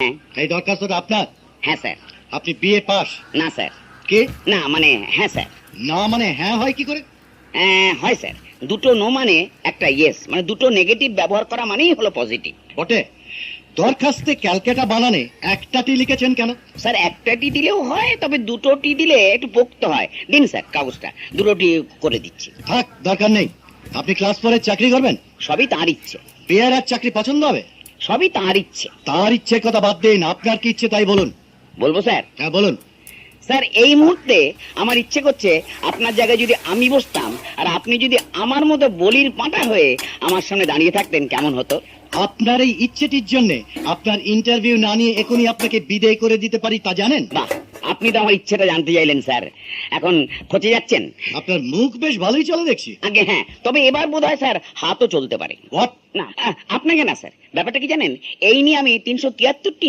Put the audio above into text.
হ্যাঁ। এই দরখাস্তটা আপনার? হ্যাঁ স্যার। আপনি বিএ পাস? না স্যার। কে? না মানে হ্যাঁ স্যার। না মানে হ্যাঁ হয় কি করে? হয় স্যার। দুটো নো মানে একটা ইয়েস, মানে দুটো নেগেটিভ ব্যবহার করা মানেই হলো পজিটিভ। বটে। দরখাস্তে ক্যালকাটা বানানে একটা টি লিখেছেন কেন? স্যার একটা টি দিলেও হয়, তবে দুটো টি দিলে একটু পোক্ত হয়। দিন স্যার কাগজটা, দুটো টি করে দিচ্ছি। থাক, দরকার নেই। আপনি ক্লাস 4 চাকরি করবেন? সবই তাঁর ইচ্ছে। বিয়ের আর চাকরি পছন্দ হবে? সবই তাঁর ইচ্ছে। তার ইচ্ছের কথা বাদ দিন, আপনার কি ইচ্ছে তাই বলুন। বলবো স্যার? হ্যাঁ বলুন। স্যার এই মুহূর্তে আমার ইচ্ছে করছে আপনার জায়গায় যদি আমি বসতাম, আর আপনি যদি আমার মতো বলির পাঁটা হয়ে আমার সামনে দাঁড়িয়ে থাকতেন, কেমন হতো? আপনার এই ইচ্ছেটির জন্য আপনার ইন্টারভিউ না নিয়ে এখনই আপনাকে বিদায় করে দিতে পারি, তা জানেন? বাহ, আপনি তো আমার ইচ্ছেটা জানতে চাইলেন স্যার। এখন খচে যাচ্ছেন? আপনার মুখ বেশ ভালোই চলে দেখছি। আগে হ্যাঁ, তবে এবার বোধহয় স্যার হাতও চলতে পারে। হোয়াট? না আপনাকে না স্যার, ব্যাপারটা কি জানেন, এই নিয়ে আমি 373টি